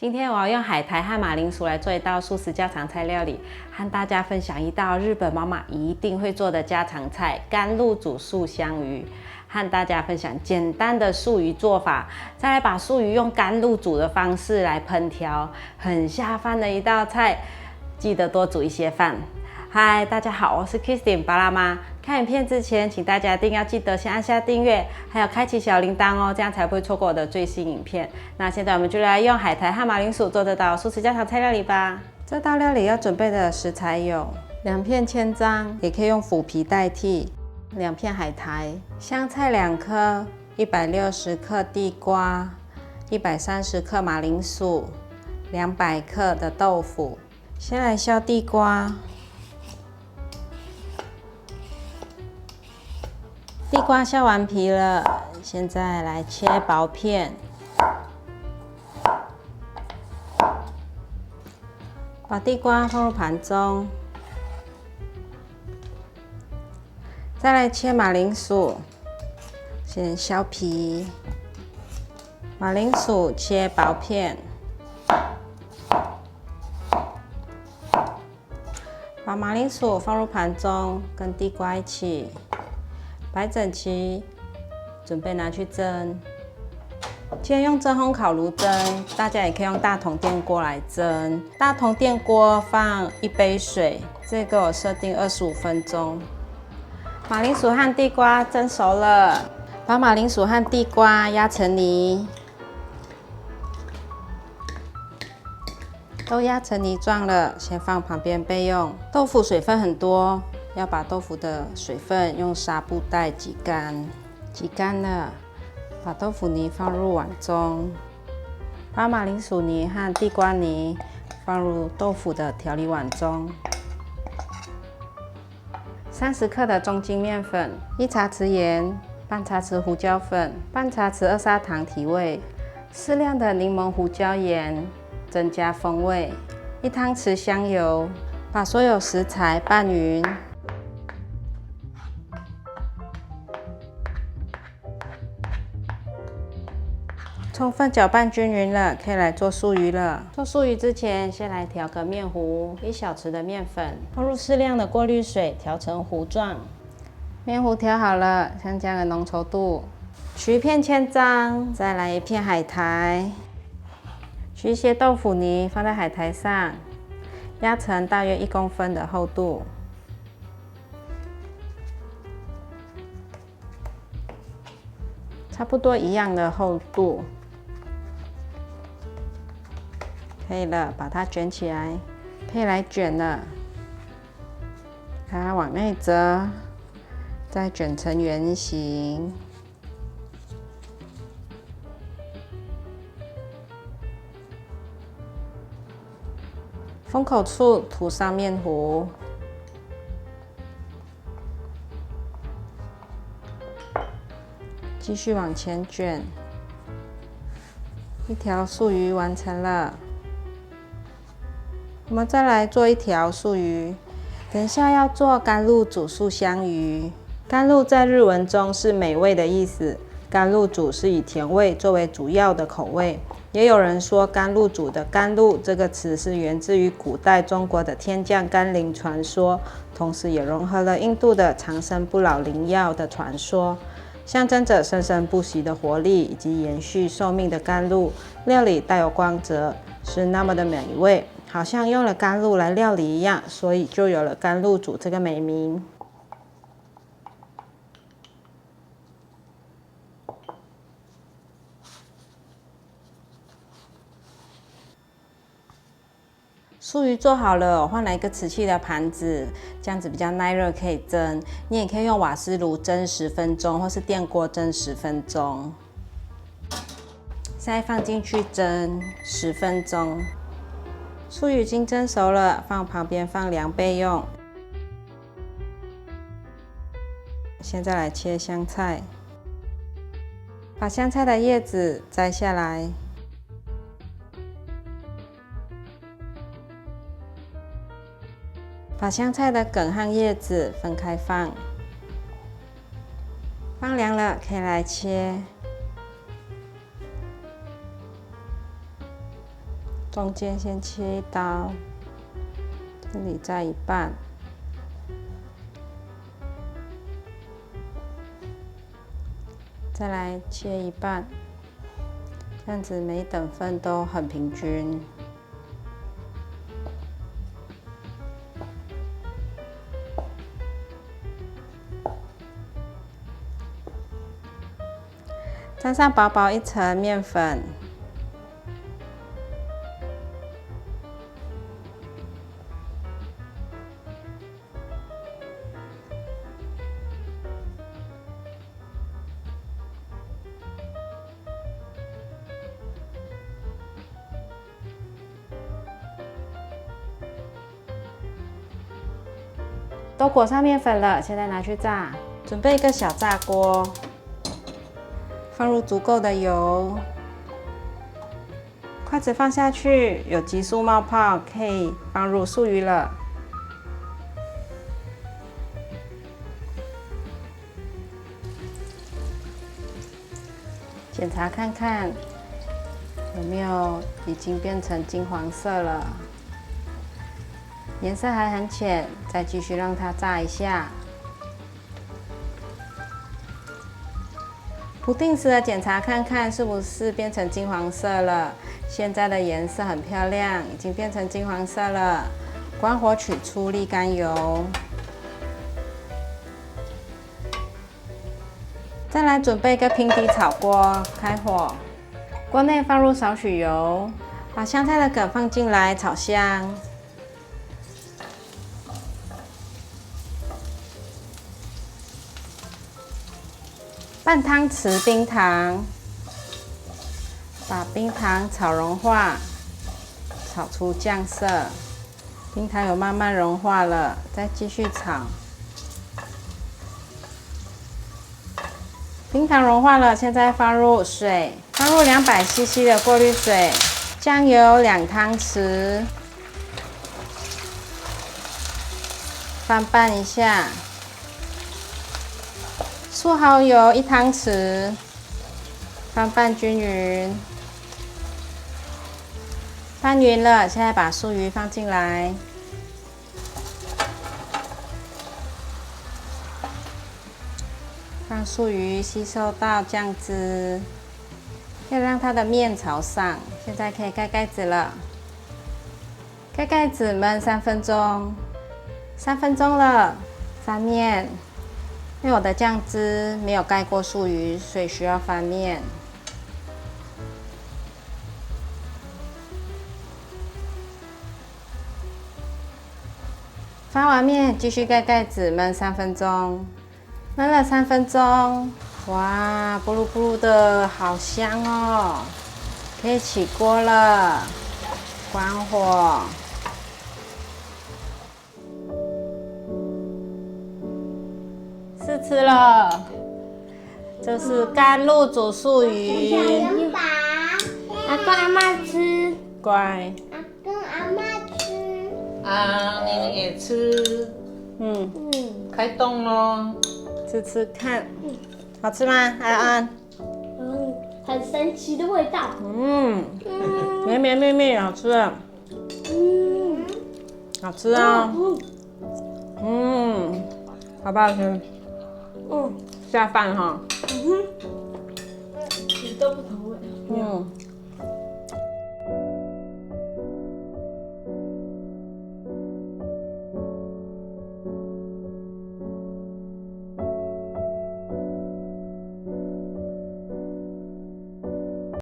今天我要用海苔和马铃薯来做一道素食家常菜料理，和大家分享一道日本妈妈一定会做的家常菜——甘露煮素香鱼。和大家分享简单的素鱼做法，再来把素鱼用甘露煮的方式来烹调，很下饭的一道菜。记得多煮一些饭。嗨，大家好，我是 Kristin 巴拉妈。看影片之前，请大家一定要记得先按下订阅，还有开启小铃铛哦，这样才不会错过我的最新影片。那现在我们就来用海苔和马铃薯做这道素食家常菜料理吧。这道料理要准备的食材有2片千张，也可以用腐皮代替；2片海苔，香菜2颗，160克地瓜，130克马铃薯，200克的豆腐。先来削地瓜。地瓜削完皮了，现在来切薄片，把地瓜放入盘中，再来切马铃薯，先削皮，马铃薯切薄片，把马铃薯放入盘中，跟地瓜一起摆整齐，准备拿去蒸。今天用真空烤炉蒸，大家也可以用大同电锅来蒸。大同电锅放1杯水，这个我设定25分钟。马铃薯和地瓜蒸熟了，把马铃薯和地瓜压成泥，都压成泥状了，先放旁边备用。豆腐水分很多，要把豆腐的水分用纱布袋挤干。挤干了，把豆腐泥放入碗中，把马铃薯泥和地瓜泥放入豆腐的调理碗中。30克的中筋面粉，1茶匙盐，半茶匙胡椒粉，半茶匙2砂糖提味，适量的柠檬胡椒盐增加风味，1汤匙香油。把所有食材拌匀，充分搅拌均匀了，可以来做素鱼了。做素鱼之前，先来调个面糊，1小匙的面粉，放入适量的过滤水，调成糊状。面糊调好了，像这样的浓稠度。取1片千张，再来1片海苔，取一些豆腐泥放在海苔上，压成大约1公分的厚度。差不多一样的厚度。可以了，把它卷起来，可以来卷了。它往内折，再卷成圆形。封口处涂上面糊，继续往前卷。1条素鱼完成了。我们再来做1条素鱼，等一下要做甘露煮素香鱼。甘露在日文中是美味的意思，甘露煮是以甜味作为主要的口味。也有人说甘露煮的甘露这个词是源自于古代中国的天降甘霖传说，同时也融合了印度的长生不老灵药的传说，象征着生生不息的活力以及延续寿命的甘露。料理带有光泽，是那么的美味，好像用了甘露来料理一样，所以就有了甘露煮这个美名。素鱼做好了，我换来一个瓷器的盘子，这样子比较耐热，可以蒸。你也可以用瓦斯炉蒸10分钟，或是电锅蒸10分钟。现在放进去蒸10分钟。素鱼已经蒸熟了，放旁边放凉备用。现在来切香菜，把香菜的叶子摘下来。把香菜的梗和叶子分开放，放凉了可以来切。中间先切一刀，这里再一半，再来切一半，这样子每等份都很平均。沾上薄薄一层面粉，都裹上面粉了，现在拿去炸。准备一个小炸锅。放入足够的油，筷子放下去，有急速冒泡，可以放入素鱼了。检查看看有没有已经变成金黄色了，颜色还很浅，再继续让它炸一下。不定时的检查看看是不是变成金黄色了。现在的颜色很漂亮，已经变成金黄色了。关火取出沥干油，再来准备一个平底炒锅，开火，锅内放入少许油，把香菜的梗放进来炒香。半汤匙冰糖，把冰糖炒融化，炒出酱色。冰糖有慢慢融化了，再继续炒。冰糖融化了，现在放入水，放入200cc 的过滤水，酱油2汤匙，翻拌一下。素蚝油1汤匙，翻拌均匀。翻匀了，现在把素鱼放进来，让素鱼吸收到酱汁，要让它的面朝上。现在可以盖盖子了，盖盖子焖3分钟。3分钟了，翻面。因为我的酱汁没有盖过素鱼，所以需要翻面。翻完面，继续盖盖子焖3分钟。焖了3分钟，哇，咕噜咕噜的，好香哦！可以起锅了，关火。试吃了，这是甘露煮素鱼。阿公阿妈吃，乖。阿公阿妈吃。啊，你们也吃，开动咯！吃吃看，好吃吗？安安？很神奇的味道。绵绵密密，好吃啊！好吃啊！好不好吃？下饭哈。